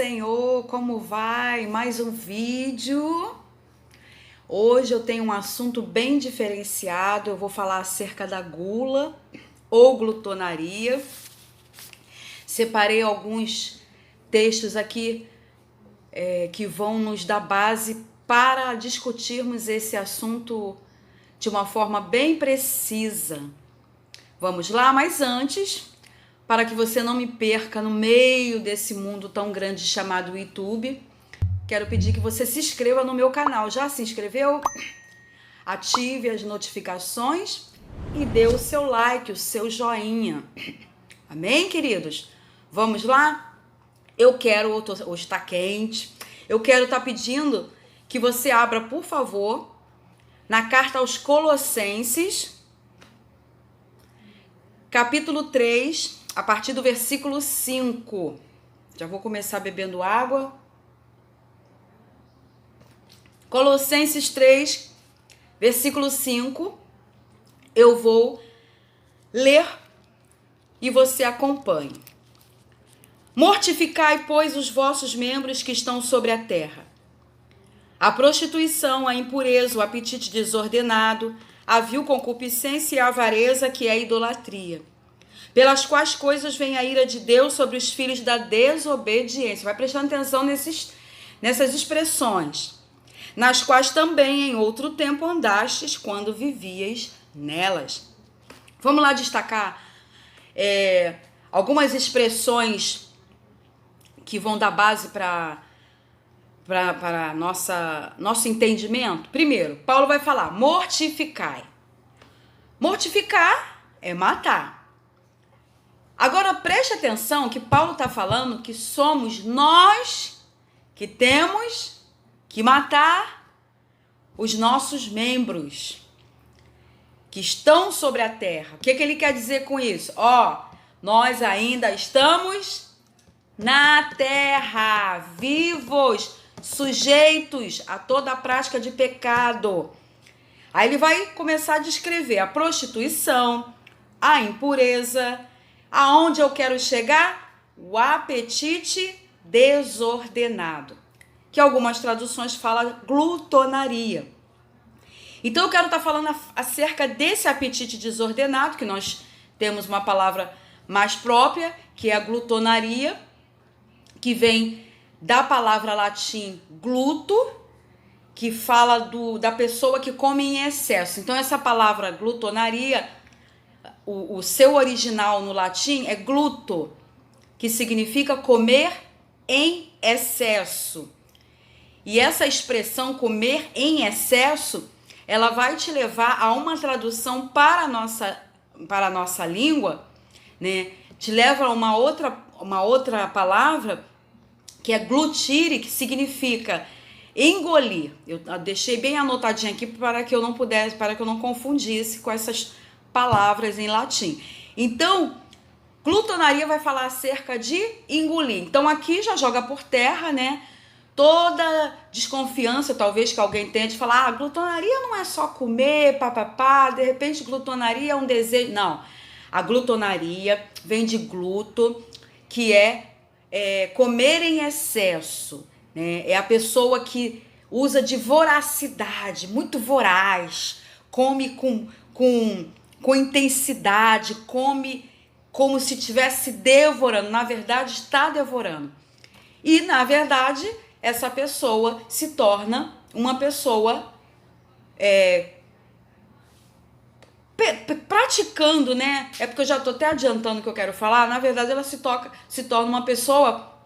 Senhor, como vai? Mais um vídeo. Hoje eu tenho um assunto bem diferenciado. Eu vou falar acerca da gula ou glutonaria. Separei alguns textos aqui que vão nos dar base para discutirmos esse assunto de uma forma bem precisa. Vamos lá, mas antes, para que você não me perca no meio desse mundo tão grande chamado YouTube, quero pedir que você se inscreva no meu canal. Já se inscreveu? Ative as notificações e dê o seu like, o seu joinha. Amém, queridos? Vamos lá? Hoje está quente, eu quero estar pedindo que você abra, por favor, na carta aos Colossenses, capítulo 3, a partir do versículo 5. Já vou começar bebendo água. Colossenses 3, versículo 5. Eu vou ler e você acompanhe. Mortificai, pois, os vossos membros que estão sobre a terra. A prostituição, a impureza, o apetite desordenado, a vil concupiscência e a avareza, que é a idolatria, pelas quais coisas vem a ira de Deus sobre os filhos da desobediência. Vai prestando atenção nessas expressões, nas quais também em outro tempo andastes quando vivíeis nelas. Vamos lá destacar algumas expressões que vão dar base para nosso entendimento. Primeiro, Paulo vai falar: mortificai. Mortificar é matar. Agora preste atenção que Paulo está falando que somos nós que temos que matar os nossos membros que estão sobre a terra. O que ele quer dizer com isso? Nós ainda estamos na terra, vivos, sujeitos a toda a prática de pecado. Aí ele vai começar a descrever a prostituição, a impureza, aonde eu quero chegar? O apetite desordenado, que algumas traduções falam glutonaria. Então eu quero estar falando acerca desse apetite desordenado, que nós temos uma palavra mais própria, que é a glutonaria, que vem da palavra latim gluto, que fala da pessoa que come em excesso. Então essa palavra glutonaria, o seu original no latim é gluto, que significa comer em excesso. E essa expressão comer em excesso, ela vai te levar a uma tradução para a nossa língua, né? Te leva a uma outra palavra, que é glutire, que significa engolir. Eu deixei bem anotadinho aqui para que eu não confundisse com essas palavras em latim. Então, glutonaria vai falar acerca de engolir. Então, aqui já joga por terra, né? Toda desconfiança, talvez, que alguém tenha de falar, glutonaria não é só comer, papapá, de repente glutonaria é um desejo. Não, a glutonaria vem de gluto, que é comer em excesso, né? É a pessoa que usa de voracidade, muito voraz, come com intensidade, come como se estivesse devorando, na verdade está devorando. E, na verdade, essa pessoa se torna uma pessoa praticando, né? É porque eu já estou até adiantando o que eu quero falar. Na verdade, ela se torna uma pessoa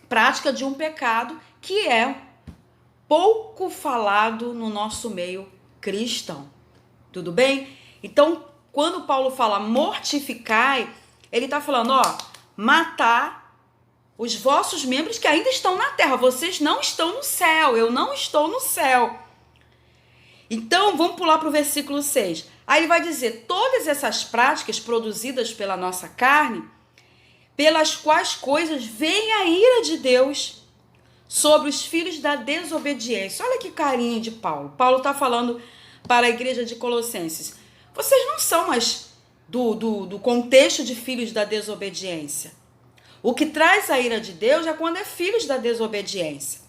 prática de um pecado que é pouco falado no nosso meio cristão. Tudo bem? Então, quando Paulo fala mortificai, ele está falando, matar os vossos membros que ainda estão na terra. Vocês não estão no céu, eu não estou no céu. Então, vamos pular para o versículo 6. Aí ele vai dizer, todas essas práticas produzidas pela nossa carne, pelas quais coisas vem a ira de Deus sobre os filhos da desobediência. Olha que carinho de Paulo. Paulo está falando para a igreja de Colossenses. Vocês não são mais do contexto de filhos da desobediência. O que traz a ira de Deus é quando é filhos da desobediência.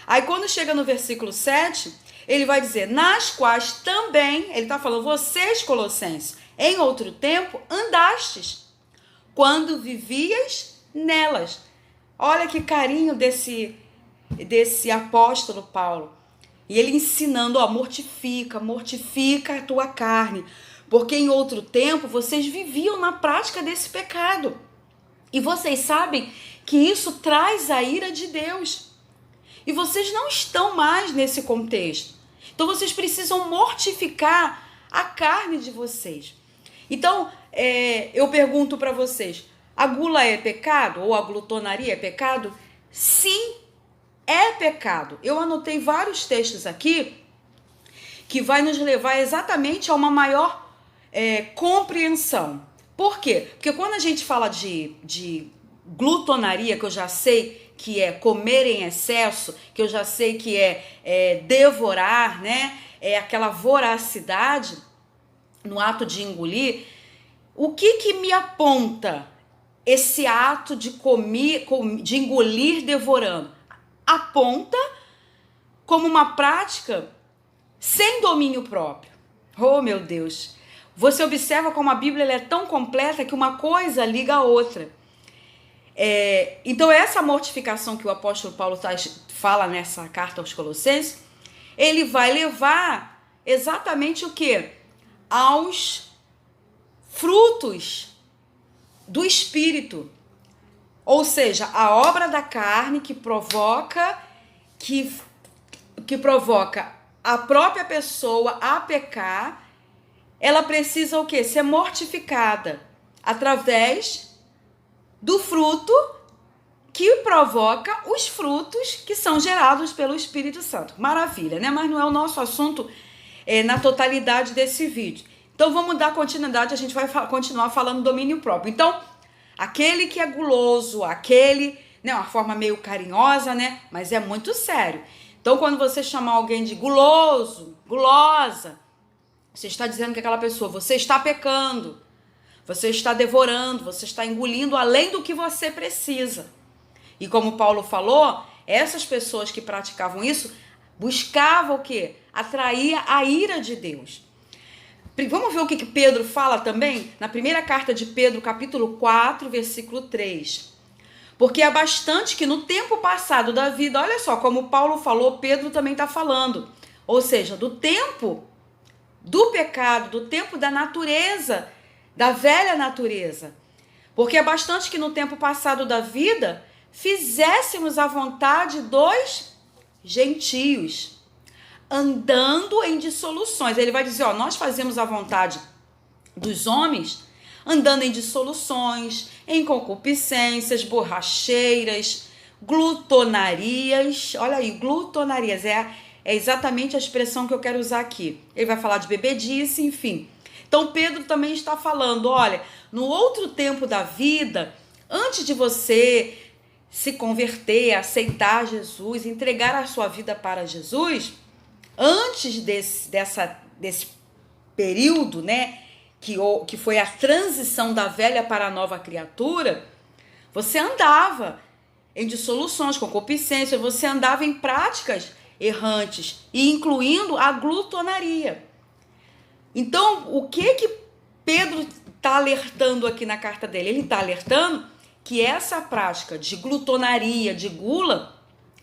Aí quando chega no versículo 7, ele vai dizer, nas quais também, ele está falando, vocês, Colossenses, em outro tempo andastes, quando vivias nelas. Olha que carinho desse apóstolo Paulo. E ele ensinando, mortifica a tua carne, porque em outro tempo vocês viviam na prática desse pecado. E vocês sabem que isso traz a ira de Deus. E vocês não estão mais nesse contexto. Então vocês precisam mortificar a carne de vocês. Então, eu pergunto para vocês, a gula é pecado? Ou a glutonaria é pecado? Sim, é pecado. Eu anotei vários textos aqui que vai nos levar exatamente a uma maior compreensão. Por quê? Porque quando a gente fala de glutonaria, que eu já sei que é comer em excesso, que eu já sei que é devorar, né? É aquela voracidade no ato de engolir. O que me aponta esse ato de comer, de engolir devorando? Aponta como uma prática sem domínio próprio. Oh, meu Deus! Você observa como a Bíblia ela é tão completa que uma coisa liga a outra. Então essa mortificação que o apóstolo Paulo fala nessa carta aos Colossenses, ele vai levar exatamente o quê? Aos frutos do Espírito. Ou seja, a obra da carne que provoca a própria pessoa a pecar, ela precisa o quê? Ser mortificada através do fruto que provoca os frutos que são gerados pelo Espírito Santo. Maravilha, né? Mas não é o nosso assunto na totalidade desse vídeo. Então vamos dar continuidade, a gente vai continuar falando do domínio próprio. Então, aquele que é guloso, aquele, né, uma forma meio carinhosa, né? Mas é muito sério. Então, quando você chamar alguém de guloso, gulosa, você está dizendo que aquela pessoa, você está pecando, você está devorando, você está engolindo além do que você precisa. E como Paulo falou, essas pessoas que praticavam isso, buscavam o quê? Atrair a ira de Deus. Vamos ver o que Pedro fala também? Na primeira carta de Pedro, capítulo 4, versículo 3. Porque é bastante que no tempo passado da vida, olha só, como Paulo falou, Pedro também está falando. Ou seja, do tempo do pecado, do tempo da natureza, da velha natureza. Porque é bastante que no tempo passado da vida, fizéssemos a vontade dos gentios, andando em dissoluções. Ele vai dizer, nós fazemos a vontade dos homens, andando em dissoluções, em concupiscências, borracheiras, glutonarias. Olha aí, glutonarias é exatamente a expressão que eu quero usar aqui. Ele vai falar de bebedice, enfim. Então Pedro também está falando, olha, no outro tempo da vida, antes de você se converter, aceitar Jesus, entregar a sua vida para Jesus, antes desse período, né, que foi a transição da velha para a nova criatura, você andava em dissoluções, concupiscências, você andava em práticas errantes, e incluindo a glutonaria. Então, o que Pedro está alertando aqui na carta dele? Ele está alertando que essa prática de glutonaria, de gula,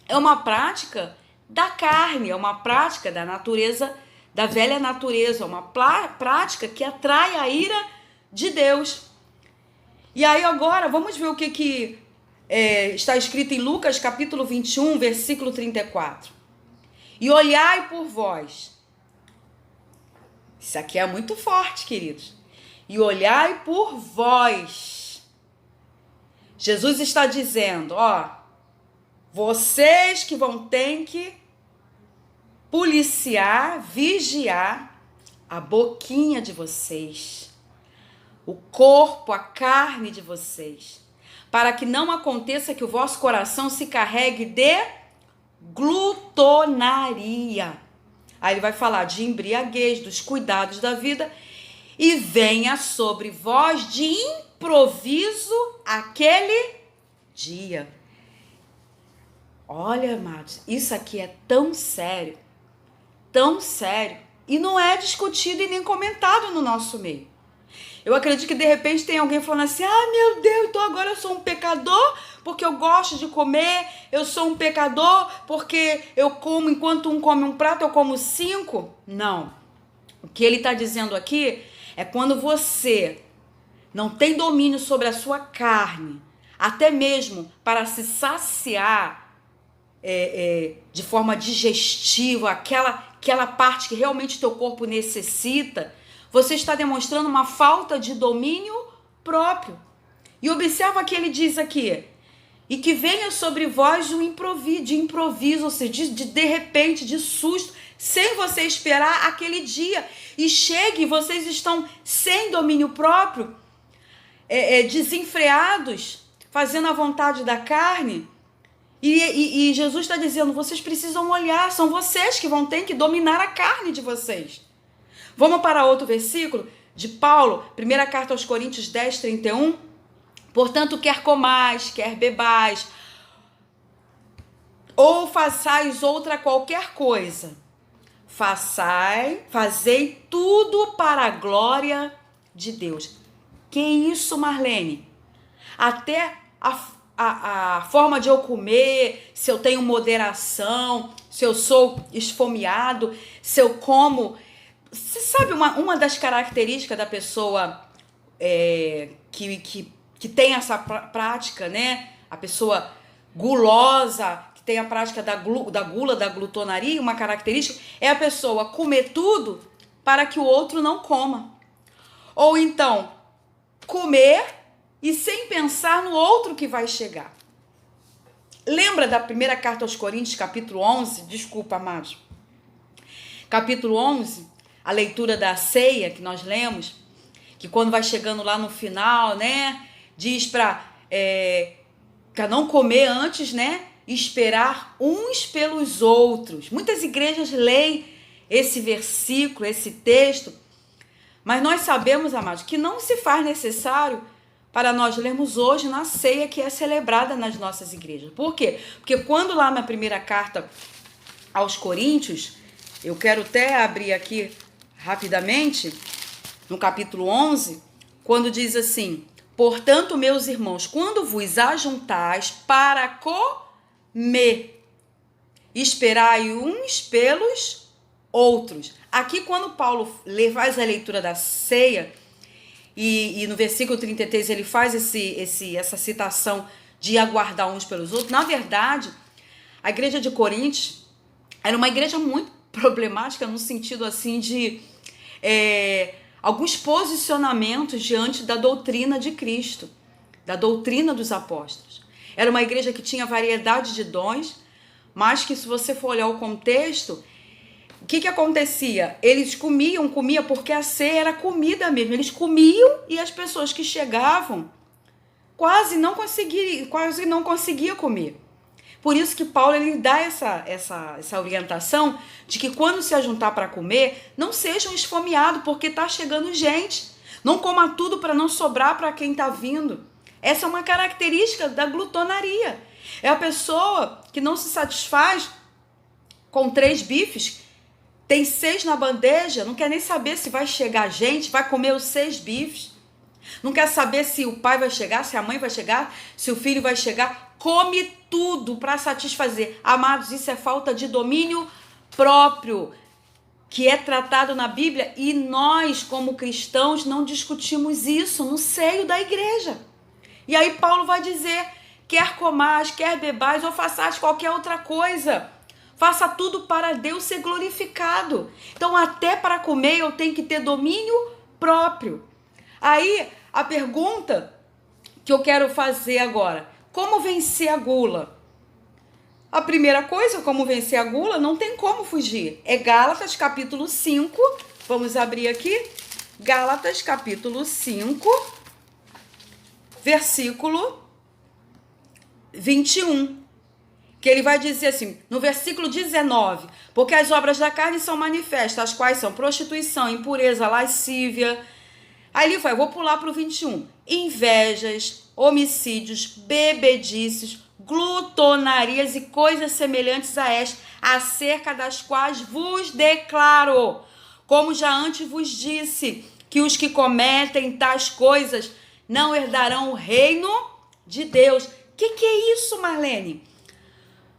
é uma prática da carne, é uma prática da natureza, da velha natureza, é uma prática que atrai a ira de Deus. E aí agora, vamos ver o que está escrito em Lucas capítulo 21, versículo 34. E olhai por vós. Isso aqui é muito forte, queridos. E olhai por vós. Jesus está dizendo, vocês que vão ter que policiar, vigiar a boquinha de vocês, o corpo, a carne de vocês, para que não aconteça que o vosso coração se carregue de glutonaria. Aí ele vai falar de embriaguez, dos cuidados da vida, e venha sobre vós de improviso aquele dia. Olha, amados, isso aqui é tão sério, e não é discutido e nem comentado no nosso meio. Eu acredito que de repente tem alguém falando assim, meu Deus, então agora eu sou um pecador porque eu gosto de comer, eu sou um pecador porque eu como, enquanto um come um prato, eu como 5. Não. O que ele está dizendo aqui é quando você não tem domínio sobre a sua carne, até mesmo para se saciar de forma digestiva, aquela parte que realmente teu corpo necessita, você está demonstrando uma falta de domínio próprio. E observa que ele diz aqui, e que venha sobre vós de improviso, ou seja, de repente, de susto, sem você esperar aquele dia. E chegue, vocês estão sem domínio próprio, desenfreados, fazendo a vontade da carne. E Jesus está dizendo, vocês precisam olhar, são vocês que vão ter que dominar a carne de vocês. Vamos para outro versículo de Paulo, 1ª carta aos Coríntios 10, 31. Portanto, quer comais, quer bebais, ou façais outra qualquer coisa, fazei tudo para a glória de Deus. Que isso, Marlene? Até a forma de eu comer, se eu tenho moderação, se eu sou esfomeado, se eu como... Você sabe uma das características da pessoa que tem essa prática, né? A pessoa gulosa, que tem a prática da gula, da glutonaria, uma característica é a pessoa comer tudo para que o outro não coma. Ou então, comer e sem pensar no outro que vai chegar. Lembra da 1ª carta aos Coríntios, capítulo 11? Desculpa, amados. Capítulo 11, a leitura da ceia que nós lemos, que quando vai chegando lá no final, né, diz para não comer antes, né, esperar uns pelos outros. Muitas igrejas leem esse versículo, esse texto, mas nós sabemos, amados, que não se faz necessário para nós lermos hoje na ceia que é celebrada nas nossas igrejas. Por quê? Porque quando lá na 1ª carta aos Coríntios, eu quero até abrir aqui rapidamente, no capítulo 11, quando diz assim, portanto, meus irmãos, quando vos ajuntais para comer, esperai uns pelos outros. Aqui, quando Paulo faz a leitura da ceia, e no versículo 33 ele faz essa citação de aguardar uns pelos outros, na verdade, a igreja de Coríntios era uma igreja muito problemática no sentido assim de alguns posicionamentos diante da doutrina de Cristo, da doutrina dos apóstolos. Era uma igreja que tinha variedade de dons, mas que se você for olhar o contexto, o que acontecia? Eles comiam porque a ceia era comida mesmo. Eles comiam e as pessoas que chegavam quase não conseguiam comer. Por isso que Paulo ele dá essa orientação de que quando se ajuntar para comer, não sejam esfomeados, porque está chegando gente. Não coma tudo para não sobrar para quem está vindo. Essa é uma característica da glutonaria. É a pessoa que não se satisfaz com 3 bifes, tem 6 na bandeja, não quer nem saber se vai chegar gente, vai comer os 6 bifes. Não quer saber se o pai vai chegar, se a mãe vai chegar, se o filho vai chegar. Come tudo para satisfazer. Amados, isso é falta de domínio próprio, que é tratado na Bíblia, e nós, como cristãos, não discutimos isso no seio da igreja. E aí Paulo vai dizer, quer comais, quer bebais, ou façais qualquer outra coisa. Faça tudo para Deus ser glorificado. Então, até para comer, eu tenho que ter domínio próprio. Aí, a pergunta que eu quero fazer agora, como vencer a gula? A primeira coisa, como vencer a gula, não tem como fugir. É Gálatas capítulo 5, vamos abrir aqui, Gálatas capítulo 5, versículo 21. Que ele vai dizer assim, no versículo 19, porque as obras da carne são manifestas, as quais são prostituição, impureza, lascívia. Aí ele vai, vou pular para o 21. Invejas, homicídios, bebedices, glutonarias e coisas semelhantes a estas, acerca das quais vos declaro, como já antes vos disse, que os que cometem tais coisas não herdarão o reino de Deus. Que é isso, Marlene?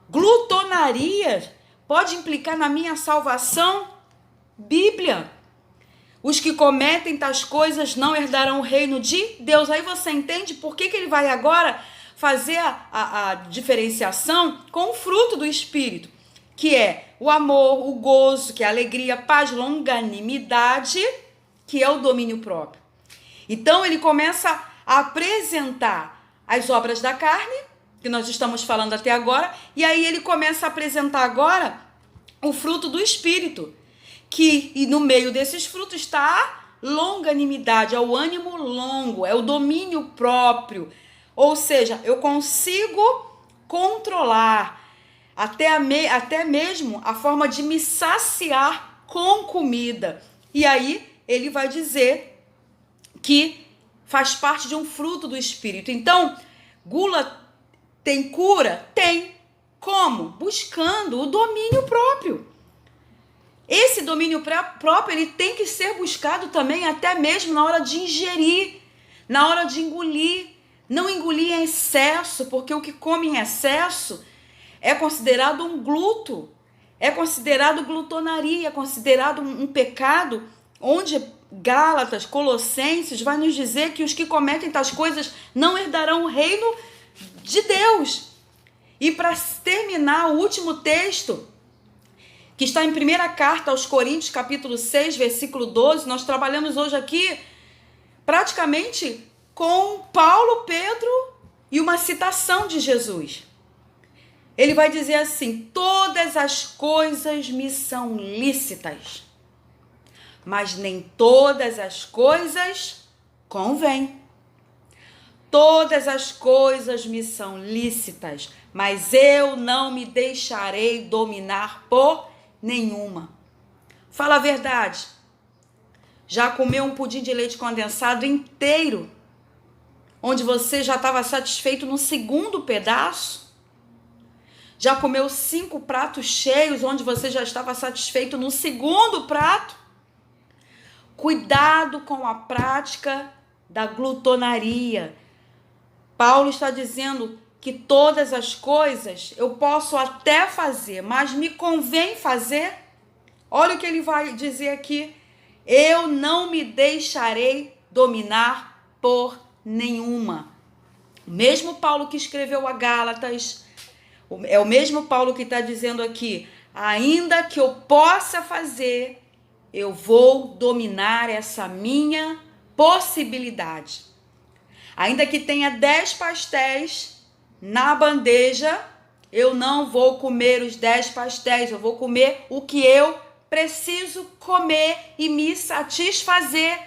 Glutonaria pode implicar na minha salvação? Bíblia. Os que cometem tais coisas não herdarão o reino de Deus. Aí você entende por que ele vai agora fazer a diferenciação com o fruto do Espírito, que é o amor, o gozo, que é a alegria, paz, longanimidade, que é o domínio próprio. Então ele começa a apresentar as obras da carne, que nós estamos falando até agora, e aí ele começa a apresentar agora o fruto do Espírito, e no meio desses frutos está a longanimidade, é o ânimo longo, é o domínio próprio, ou seja, eu consigo controlar até mesmo a forma de me saciar com comida. E aí ele vai dizer que faz parte de um fruto do Espírito. Então, gula tem cura? Tem. Como? Buscando o domínio próprio. Esse domínio próprio, ele tem que ser buscado também até mesmo na hora de ingerir, na hora de engolir. Não engolir em excesso, porque o que come em excesso é considerado um gluto, é considerado glutonaria, é considerado um pecado, onde Gálatas, Colossenses vai nos dizer que os que cometem tais coisas não herdarão o reino de Deus. E para terminar, o último texto, que está em primeira carta aos Coríntios, capítulo 6, versículo 12, nós trabalhamos hoje aqui praticamente com Paulo, Pedro e uma citação de Jesus. Ele vai dizer assim: todas as coisas me são lícitas, mas nem todas as coisas convêm. Todas as coisas me são lícitas, mas eu não me deixarei dominar por nenhuma. Fala a verdade. Já comeu um pudim de leite condensado inteiro, onde você já estava satisfeito no segundo pedaço? Já comeu 5 pratos cheios, onde você já estava satisfeito no segundo prato? Cuidado com a prática da glutonaria. Paulo está dizendo que todas as coisas eu posso até fazer, mas me convém fazer? Olha o que ele vai dizer aqui: eu não me deixarei dominar por nenhuma. O mesmo Paulo que escreveu a Gálatas, é o mesmo Paulo que está dizendo aqui: ainda que eu possa fazer, eu vou dominar essa minha possibilidade. Ainda que tenha 10 pastéis na bandeja, eu não vou comer os 10 pastéis, eu vou comer o que eu preciso comer e me satisfazer.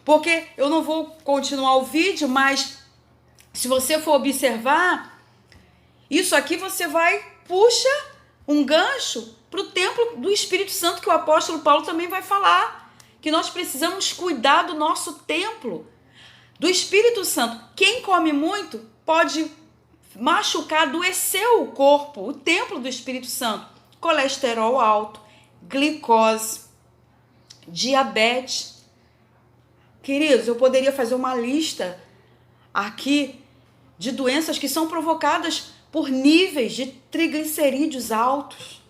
Porque eu não vou continuar o vídeo, mas se você for observar, isso aqui você puxa um gancho para o templo do Espírito Santo, que o apóstolo Paulo também vai falar, que nós precisamos cuidar do nosso templo, do Espírito Santo. Quem come muito pode machucar, adoecer o corpo, o templo do Espírito Santo. Colesterol alto, glicose, diabetes. Queridos, eu poderia fazer uma lista aqui de doenças que são provocadas por níveis de triglicerídeos altos,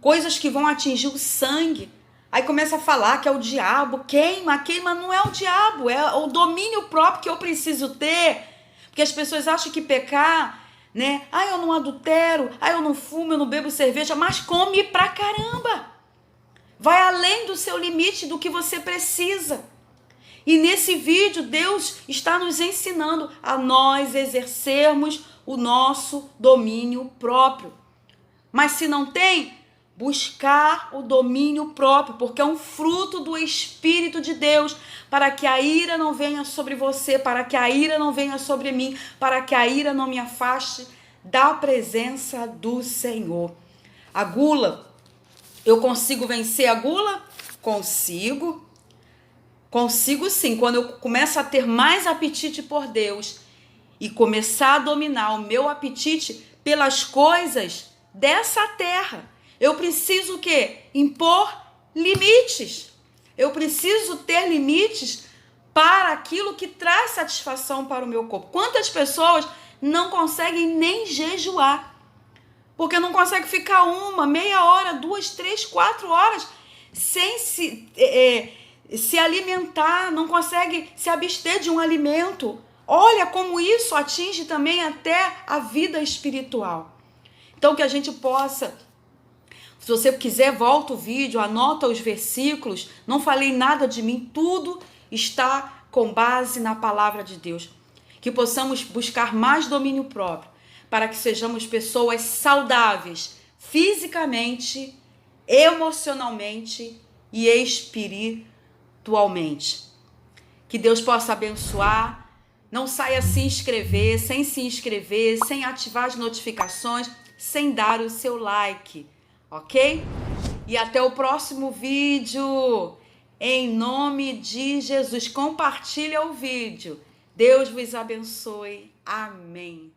coisas que vão atingir o sangue. Aí começa a falar que é o diabo, queima não é o diabo, é o domínio próprio que eu preciso ter, porque as pessoas acham que pecar, né? Eu não adultero, eu não fumo, eu não bebo cerveja, mas come pra caramba, vai além do seu limite, do que você precisa. E nesse vídeo Deus está nos ensinando a nós exercermos o nosso domínio próprio. Mas se não tem, buscar o domínio próprio, porque é um fruto do Espírito de Deus, para que a ira não venha sobre você, para que a ira não venha sobre mim, para que a ira não me afaste da presença do Senhor. A gula, eu consigo vencer a gula? Consigo. Consigo sim, quando eu começo a ter mais apetite por Deus e começar a dominar o meu apetite pelas coisas dessa terra. Eu preciso o quê? Impor limites. Eu preciso ter limites para aquilo que traz satisfação para o meu corpo. Quantas pessoas não conseguem nem jejuar? Porque não consegue ficar meia hora, 2, 3, 4 horas sem se alimentar, não consegue se abster de um alimento. Olha como isso atinge também até a vida espiritual. Então que a gente possa, se você quiser, volta o vídeo, anota os versículos, não falei nada de mim, tudo está com base na palavra de Deus. Que possamos buscar mais domínio próprio, para que sejamos pessoas saudáveis, fisicamente, emocionalmente e espiritualmente. Que Deus possa abençoar. Não saia sem se inscrever, sem ativar as notificações, sem dar o seu like, ok? E até o próximo vídeo. Em nome de Jesus, compartilha o vídeo. Deus vos abençoe. Amém.